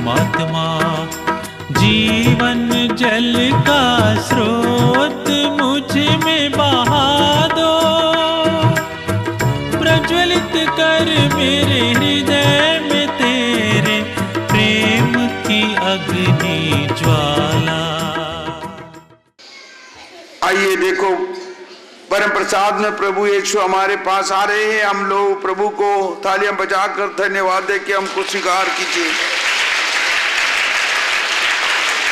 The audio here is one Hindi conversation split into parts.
परमात्मा। जीवन जल का स्रोत मुझ में बहा दो, प्रज्वलित कर मेरे हृदय में तेरे प्रेम की अग्नि ज्वाला। आइए देखो, परम प्रसाद में प्रभु यीशु हमारे पास आ रहे हैं। हम लोग प्रभु को तालियां बजाकर धन्यवाद दे के हमको स्वीकार कीजिए।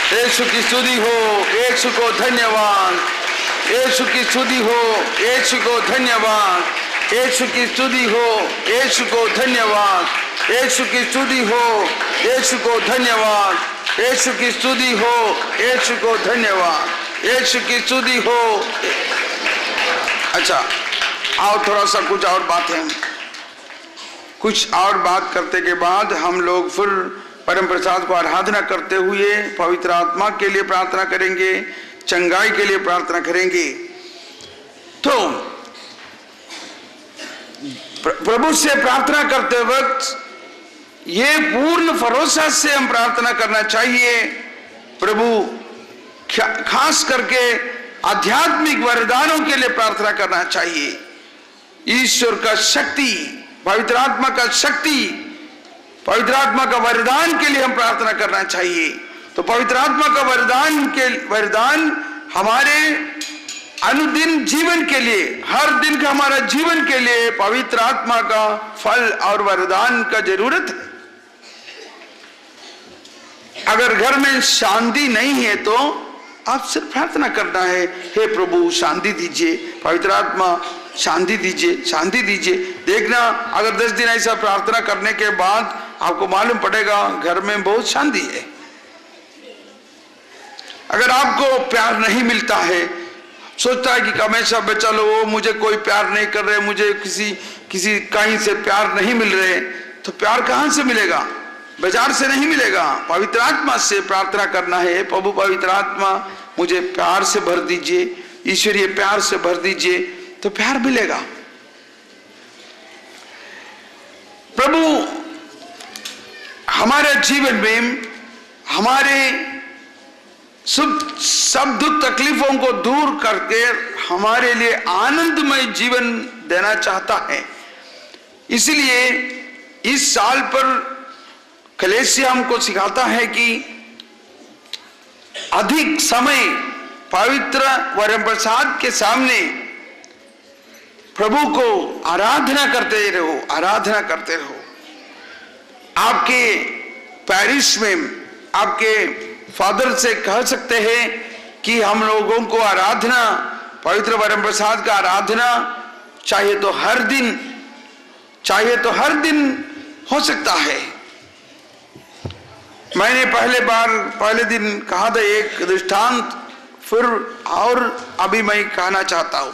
यीशु की स्तुति हो, यीशु को धन्यवाद, यीशु की स्तुति हो, यीशु को धन्यवाद, यीशु की स्तुति हो, यीशु को धन्यवाद, यीशु की स्तुति हो, यीशु को धन्यवाद, यीशु की स्तुति हो, यीशु को धन्यवाद, यीशु की स्तुति हो। अच्छा, आओ थोड़ा सा कुछ और बातें, कुछ और बात करते के बाद हम लोग फिर परम प्रसाद को आराधना करते हुए पवित्र आत्मा के लिए प्रार्थना करेंगे, चंगाई के लिए प्रार्थना करेंगे। तो प्रभु से प्रार्थना करते वक्त ये पूर्ण भरोसा से हम प्रार्थना करना चाहिए। प्रभु खास करके आध्यात्मिक वरदानों के लिए प्रार्थना करना चाहिए। ईश्वर का शक्ति, पवित्र आत्मा का शक्ति, पवित्र आत्मा का वरदान के लिए हम प्रार्थना करना चाहिए। तो पवित्र आत्मा का वरदान हमारे अनुदिन जीवन के लिए, हर दिन का हमारा जीवन के लिए पवित्र आत्मा का फल और वरदान का जरूरत है। अगर घर में शांति नहीं है तो आप सिर्फ प्रार्थना करना है, हे प्रभु शांति दीजिए, पवित्र आत्मा शांति दीजिए, शांति दीजिए। देखना, अगर 10 दिन ऐसा प्रार्थना करने के बाद आपको मालूम पड़ेगा घर में बहुत शांति है। अगर आपको प्यार नहीं मिलता है, सोचता है कि हमेशा बचा लो, वो मुझे कोई प्यार नहीं कर रहे, मुझे किसी कहीं से प्यार नहीं मिल रहे, तो प्यार कहां से मिलेगा? बाजार से नहीं मिलेगा, पवित्र आत्मा से प्रार्थना करना है। प्रभु पवित्र आत्मा मुझे प्यार से भर दीजिए, ईश्वरीय प्यार से भर दीजिए, तो प्यार मिलेगा। प्रभु हमारे जीवन में हमारे सब दुख तकलीफों को दूर करके हमारे लिए आनंदमय जीवन देना चाहता है। इसलिए इस साल पर कलीसिया हमको सिखाता है कि अधिक समय पवित्र वरम प्रसाद के सामने प्रभु को आराधना करते रहो, आराधना करते रहो। आपके पैरिश में आपके फादर से कह सकते हैं कि हम लोगों को आराधना, पवित्र वरम प्रसाद का आराधना चाहिए तो हर दिन हो सकता है। मैंने पहले दिन कहा था एक दृष्टांत, फिर और अभी मैं कहना चाहता हूं।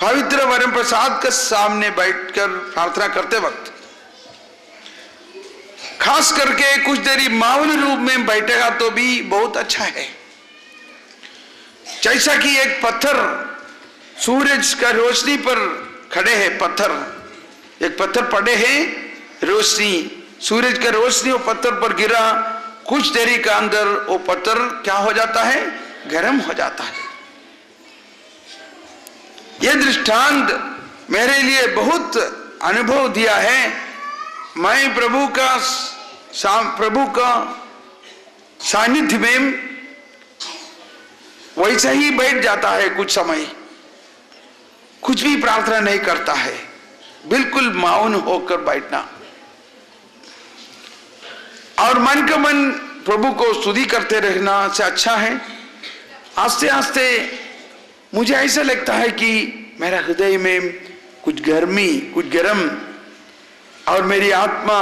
पवित्र वरम प्रसाद के सामने बैठकर प्रार्थना करते वक्त खास करके कुछ देरी मौन रूप में बैठेगा तो भी बहुत अच्छा है। जैसा कि एक पत्थर सूरज का रोशनी पर खड़े हैं, एक पत्थर पड़े हैं, रोशनी, सूरज का रोशनी वो पत्थर पर गिरा, कुछ देरी के अंदर वो पत्थर क्या हो जाता है? गर्म हो जाता है। यह दृष्टांत मेरे लिए बहुत अनुभव दिया है। मैं प्रभु का सानिध्य में वैसा ही बैठ जाता है, कुछ समय कुछ भी प्रार्थना नहीं करता है, बिल्कुल मौन होकर बैठना और मन का मन प्रभु को स्तुति करते रहना से अच्छा है। आस्ते आस्ते मुझे ऐसा लगता है कि मेरा हृदय में कुछ गर्मी, कुछ गर्म और मेरी आत्मा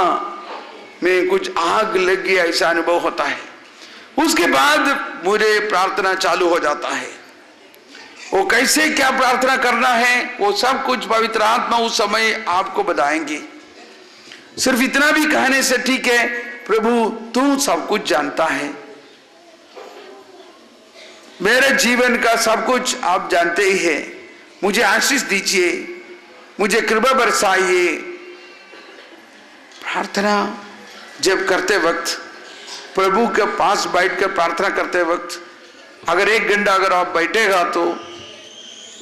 में कुछ आग लग गई, ऐसा अनुभव होता है। उसके बाद मुझे प्रार्थना चालू हो जाता है। वो कैसे क्या प्रार्थना करना है वो सब कुछ पवित्र आत्मा उस समय आपको बताएंगे। सिर्फ इतना भी कहने से ठीक है, प्रभु तू सब कुछ जानता है, मेरे जीवन का सब कुछ आप जानते ही हैं, मुझे आशीष दीजिए, मुझे कृपा बरसाइए। प्रार्थना जब करते वक्त प्रभु के पास बैठकर प्रार्थना करते वक्त अगर 1 घंटा अगर आप बैठेगा तो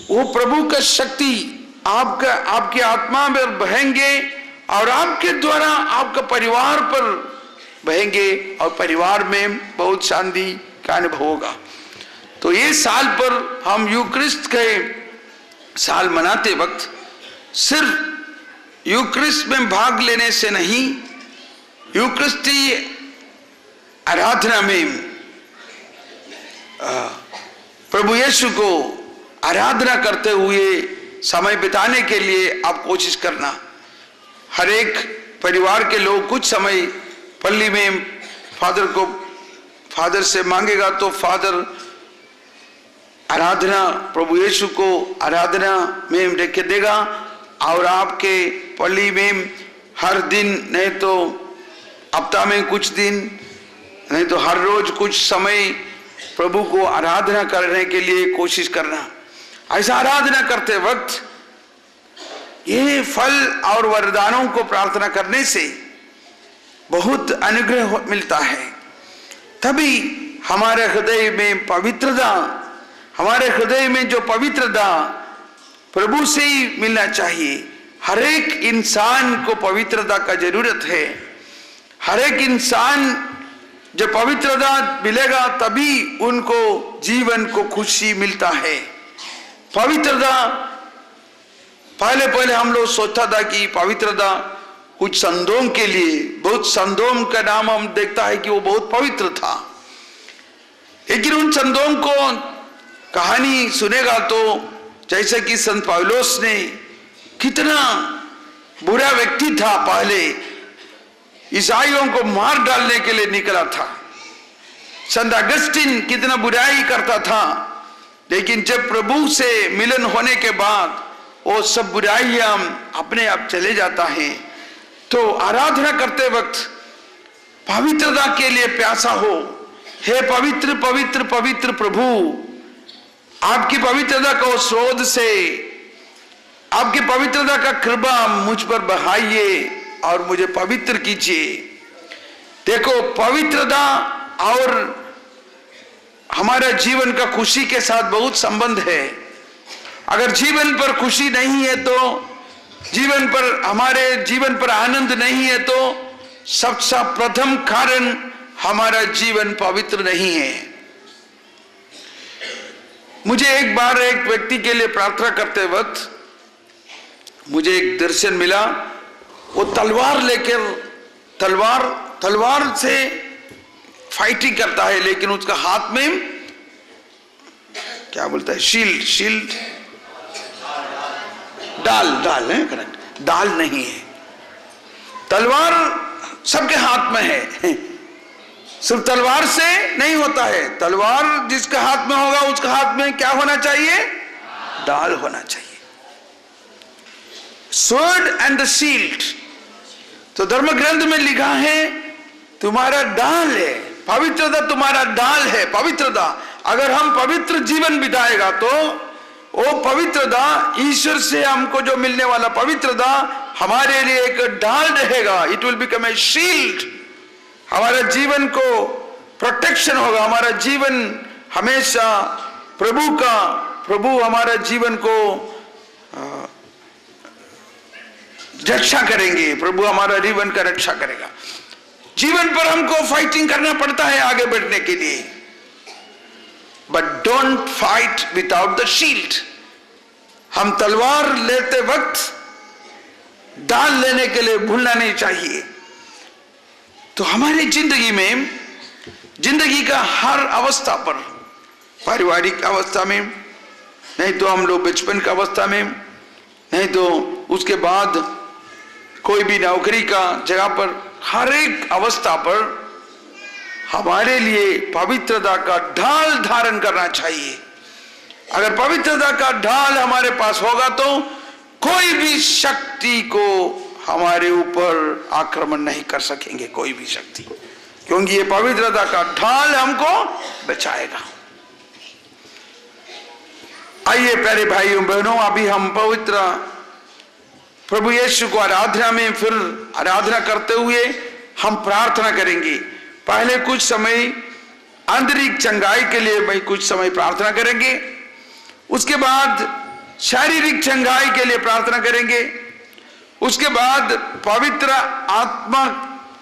वो प्रभु का शक्ति आपकी आत्मा में बहेंगे और आपके द्वारा आपका परिवार पर बहेंगे और परिवार में बहुत शांति का अनुभव होगा। तो ये साल पर हम यूक्रिस्ट के साल मनाते वक्त सिर्फ यूक्रिस्ट में भाग लेने से नहीं, यूक्रिस्टी आराधना में प्रभु यीशु को आराधना करते हुए समय बिताने के लिए आप कोशिश करना। हर एक परिवार के लोग कुछ समय पल्ली में फादर से मांगेगा तो फादर आराधना प्रभु यीशु को आराधना में लेके देगा और आपके पल्ली में हर दिन नहीं तो हफ्ता में कुछ दिन नहीं तो हर रोज कुछ समय प्रभु को आराधना करने के लिए कोशिश करना। ऐसा आराधना करते वक्त ये फल और वरदानों को प्रार्थना करने से बहुत अनुग्रह मिलता है। तभी हमारे हृदय में पवित्रता, हमारे हृदय में जो पवित्रता प्रभु से ही मिलना चाहिए। हर एक इंसान को पवित्रता का जरूरत है। हर एक इंसान जब पवित्रता मिलेगा तभी उनको जीवन को खुशी मिलता है। पवित्रता पहले हम लोग सोचता था कि पवित्रता कुछ संतों के लिए, बहुत संतों का नाम हम देखता है कि वो बहुत पवित्र था, लेकिन उन संतों को कहानी सुनेगा तो जैसे कि संत पौलुस ने कितना बुरा व्यक्ति था, पहले ईसाइयों को मार डालने के लिए निकला था। संत अगस्टिन कितना बुराई करता था, लेकिन जब प्रभु से मिलन होने के बाद वो सब बुराइयां अपने आप चले जाता है। तो आराधना करते वक्त पवित्रता के लिए प्यासा हो। हे पवित्र पवित्र पवित्र प्रभु, आपकी पवित्रता को स्रोत से, आपकी पवित्रता का कृपा मुझ पर बहाइए और मुझे पवित्र कीजिए। देखो, पवित्रता और हमारा जीवन का खुशी के साथ बहुत संबंध है। अगर जीवन पर खुशी नहीं है तो, हमारे जीवन पर आनंद नहीं है तो सबसे प्रथम कारण हमारा जीवन पवित्र नहीं है। मुझे एक बार एक व्यक्ति के लिए प्रार्थना करते वक्त मुझे एक दर्शन मिला। वो तलवार लेकर तलवार से फाइटिंग करता है, लेकिन उसका हाथ में क्या बोलता है, शील्ड डाल है, करेक्ट, डाल नहीं है। तलवार सबके हाथ में है, सिर्फ तलवार से नहीं होता है। तलवार जिसका हाथ में होगा उसका हाथ में क्या होना चाहिए, डाल होना चाहिए। Sword and the shield. तो धर्म ग्रंथ में लिखा है तुम्हारा डाल है, पवित्रता तुम्हारा डाल है। पवित्रता, अगर हम पवित्र जीवन बिताएगा तो वो पवित्रता, ईश्वर से हमको जो मिलने वाला पवित्रता हमारे लिए एक डाल रहेगा। It will become a shield. हमारा जीवन को प्रोटेक्शन होगा। हमारा जीवन हमेशा प्रभु हमारा जीवन को रक्षा करेंगे। प्रभु हमारा जीवन का रक्षा करेगा। जीवन पर हमको फाइटिंग करना पड़ता है आगे बढ़ने के लिए, but don't fight without the shield. हम तलवार लेते वक्त डाल लेने के लिए भूलना नहीं चाहिए। तो हमारी जिंदगी का हर अवस्था पर, पारिवारिक अवस्था में, नहीं तो हम लोग बचपन का अवस्था में, नहीं तो उसके बाद कोई भी नौकरी का जगह पर, हर एक अवस्था पर हमारे लिए पवित्रता का ढाल धारण करना चाहिए। अगर पवित्रता का ढाल हमारे पास होगा तो कोई भी शक्ति को हमारे ऊपर आक्रमण नहीं कर सकेंगे, कोई भी शक्ति, क्योंकि ये पवित्रता का ढाल हमको बचाएगा। आइए प्यारे भाइयों बहनों, अभी हम पवित्र प्रभु यीशु को आराधना में फिर आराधना करते हुए हम प्रार्थना करेंगे। पहले कुछ समय आंतरिक चंगाई के लिए भाई कुछ समय प्रार्थना करेंगे, उसके बाद शारीरिक चंगाई के लिए प्रार्थना करेंगे, उसके बाद पवित्र आत्मा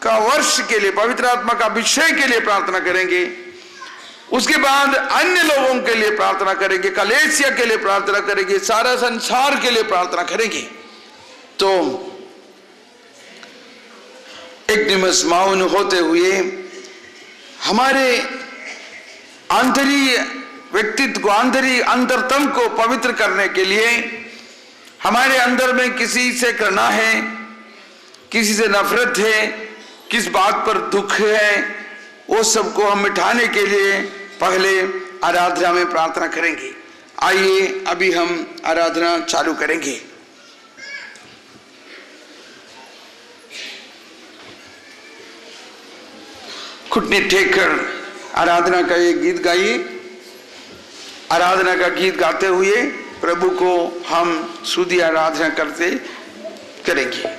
का वर्ष के लिए, पवित्र आत्मा का अभिषेक के लिए प्रार्थना करेंगे, उसके बाद अन्य लोगों के लिए प्रार्थना करेंगे, कलेसिया के लिए प्रार्थना करेंगे, सारा संसार के लिए प्रार्थना करेंगे। तो एक निमिष मौन होते हुए हमारे आंतरिक व्यक्तित्व को, आंतरिक अंतरतम को पवित्र करने के लिए हमारे अंदर में किसी से करना है, किसी से नफरत है, किस बात पर दुख है, वो सबको हम मिटाने के लिए पहले आराधना में प्रार्थना करेंगे। आइए अभी हम आराधना चालू करेंगे। घुटने टेक कर आराधना का एक गीत गाइए। आराधना का गीत गाते हुए प्रभु को हम स्तुति आराधना करते करेंगे।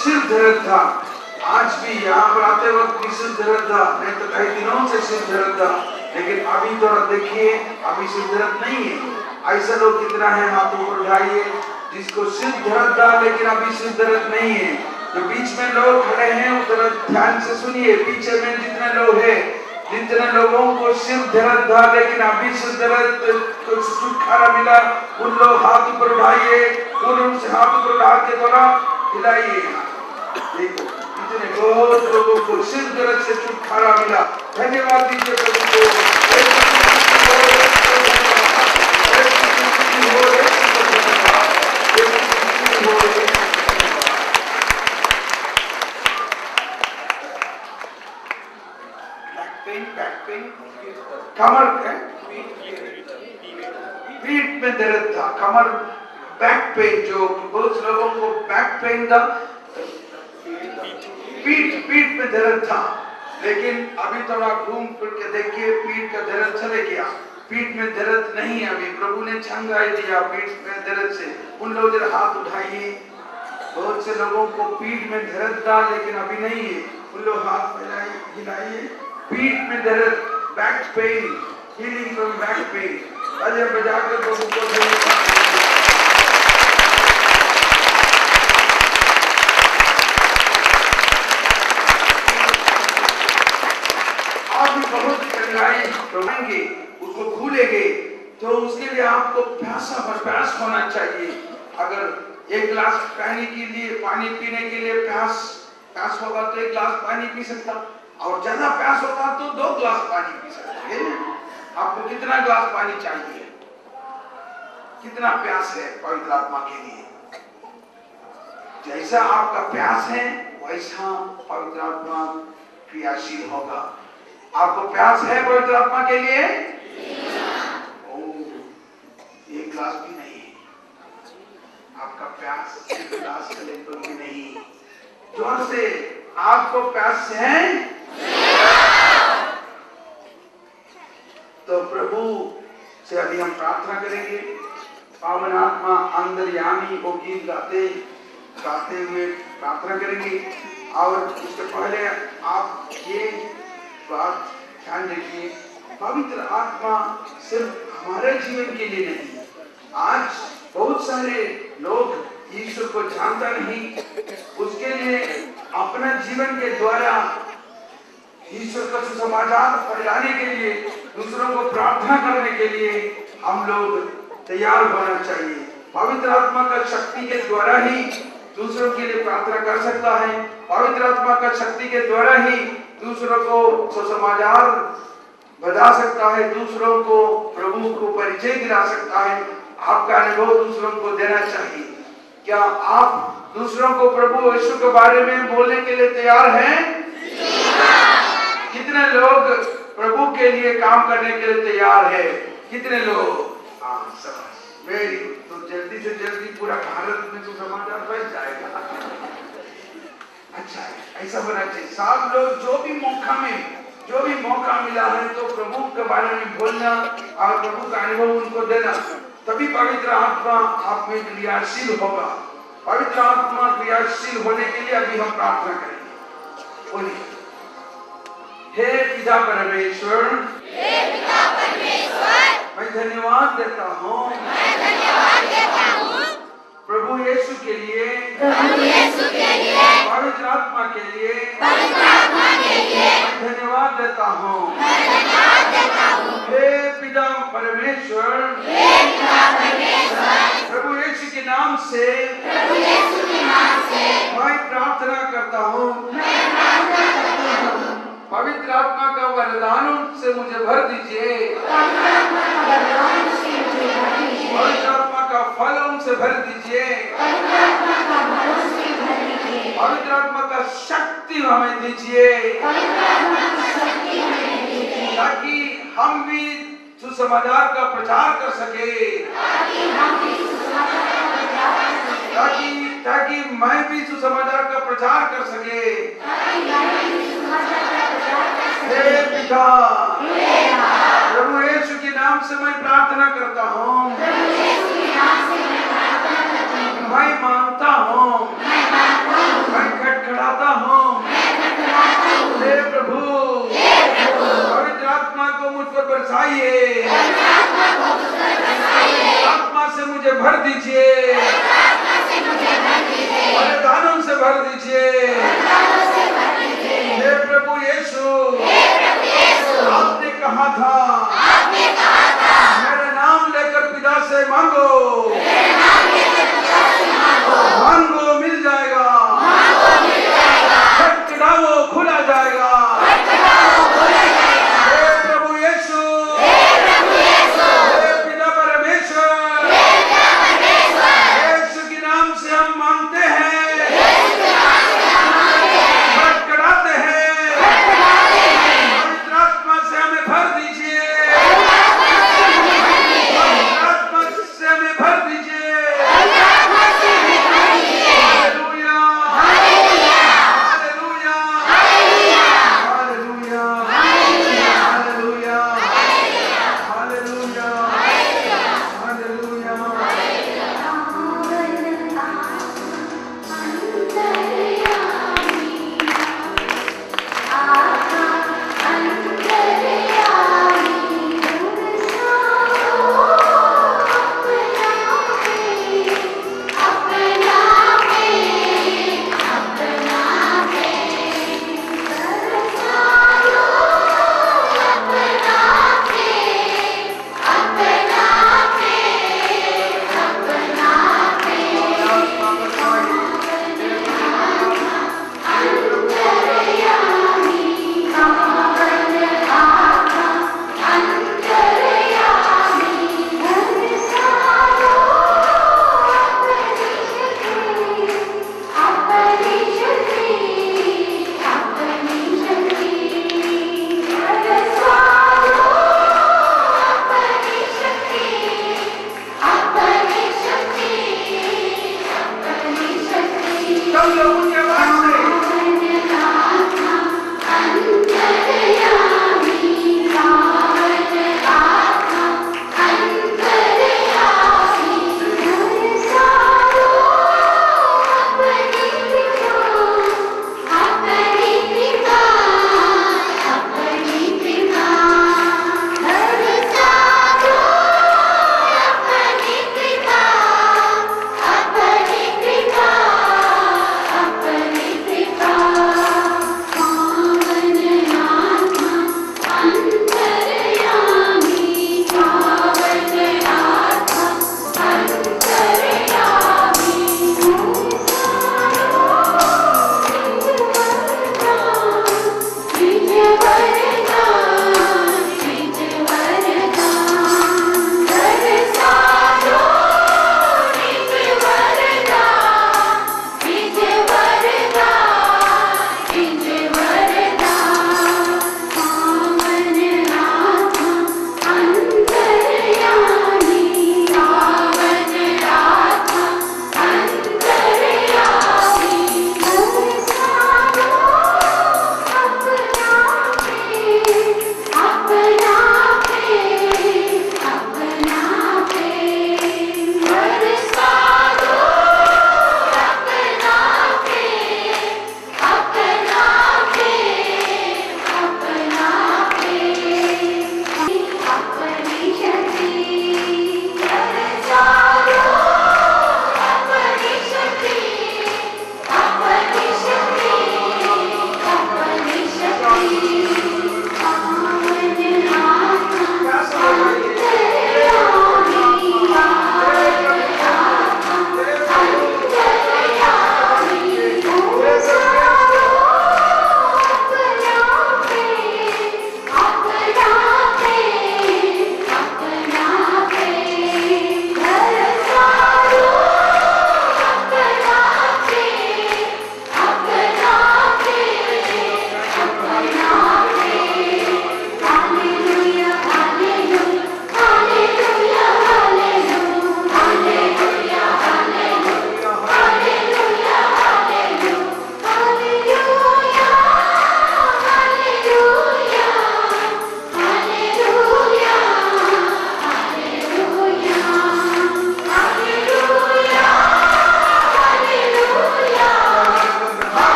सिर दर्द था, आज भी यहाँ पर आते वक्त भी सिर दर्द था, मैं तो कई दिनों से सिर दर्द था, लेकिन अभी थोड़ा देखिए अभी सिर दर्द नहीं है। ऐसा लोग कितना है, हाथों को उठाइए जिसको सिर दर्द था लेकिन अभी सिर दर्द नहीं है। जो बीच में लोग खड़े हैं उधर ध्यान से सुनिए, पीछे में जितने लोग हैं, जितने लोगों को सिर दर्द था लेकिन अभी सिर दर्द को छुटकारा मिला, उन लोग हाथ ऊपर उठाइए, उनसे हाथ ऊपर उठा के थोड़ा हिलाइए। देखो इतने बहुत लोगों को सिर दर्द से छुटकारा मिला। धन्यवाद दीजिए प्रभु को। कमर पीठ में दर्द था, कमर बैक पेन, जो बहुत लोगों को बैक पेन था, पीठ में दर्द था, लेकिन अभी थोड़ा घूम फिर के देखिए पीठ का दर्द चले गया, पीठ में दर्द नहीं है। अभी प्रभु ने छंगाई दिया पीठ में दर्द से। उन लोग जरा हाथ उठाइए। बहुत से लोगों को पीठ में दर्द था लेकिन अभी नहीं है, उन लोग हाथ हिलाइए। पीठ में दर्द, back pain, healing from back pain. Ajay बजाकर प्रभु को धन्यवाद। आप भी बहुत चंगाई रोएंगे, उसको भूलेंगे, तो उसके लिए आपको प्यास होना चाहिए। अगर एक गिलास पानी पीने के लिए प्यास होगा तो एक गिलास पानी पी सकता, और ज्यादा प्यास होगा तो 2 गिलास पानी पी सकते हैं। आपको कितना गिलास पानी चाहिए, कितना प्यास है पवित्र आत्मा के लिए? जैसा आपका प्यास है वैसा पवित्र आत्मा क्रियाशील होगा। आपको प्यास है पवित्र आत्मा के लिए? एक गिलास भी नहीं, आपका प्यास एक गिलास का लेकर भी नहीं। जोर से, आपको प्यास है? तो प्रभु से अभी हम प्रार्थना करेंगे। पावन आत्मा अंदरयामी वो गीत गाते हुए प्रार्थना करेंगे। और उसके पहले आप ये बात ध्यान रखिए, पवित्र आत्मा सिर्फ हमारे जीवन के लिए नहीं। आज बहुत सारे लोग ईश्वर को जानता नहीं, उसके लिए अपना जीवन के द्वारा ईश्वर का सुसमाचार फैलाने के लिए, दूसरों को प्रार्थना करने के लिए हम लोग तैयार होना चाहिए। पवित्र आत्मा का शक्ति के द्वारा ही दूसरों के लिए प्रार्थना कर सकता है। पवित्र आत्मा का शक्ति के द्वारा ही दूसरों को सुसमाचार बता सकता है, दूसरों को प्रभु को परिचय दिला सकता है। आपका अनुभव दूसरों को देना चाहिए। क्या आप दूसरों को प्रभु यीशु के बारे में बोलने के लिए तैयार हैं? कितने लोग प्रभु के लिए काम करने के लिए तैयार है? कितने लोग? Very good. तो जल्दी से जल्दी पूरा भारत में तो समाचार फैल जाएगा। अच्छा है, ऐसा होना चाहिए। सब लोग जो भी मौका मिला है तो प्रभु के बारे में बोलना और प्रभु का अनुभव उनको देना, तभी पवित्र आत्मा आप में क्रियाशील होगा। पवित्र आत्मा क्रियाशील होने के लिए अभी हम प्रार्थना करेंगे। बोलिए, हे पिता परमेश्वर, मैं धन्यवाद देता हूँ प्रभु यीशु के लिए, पवित्र आत्मा के लिए मैं धन्यवाद देता हूँ। हे पिता परमेश्वर, प्रभु यीशु के नाम से मैं प्रार्थना करता हूँ, पवित्र आत्मा का वरदान से मुझे भर दीजिए, पवित्र आत्मा का फल उनसे भर दीजिए, पवित्र आत्मा का शक्ति हमें दीजिए, ताकि हम भी सुसमाचार का प्रचार कर सके, ताकि मैं भी सुसमाचार का प्रचार कर सके। हे पिता, प्रभु यीशु के नाम से मैं प्रार्थना करता हूँ, मैं मानता हूँ, मैं खटखटाता हूँ। हे प्रभु, पवित्र आत्मा को मुझ पर बरसाइए, आत्मा से मुझे भर दीजिए, वरदानों से भर दीजिए। हे प्रभु यीशु, आपने कहा था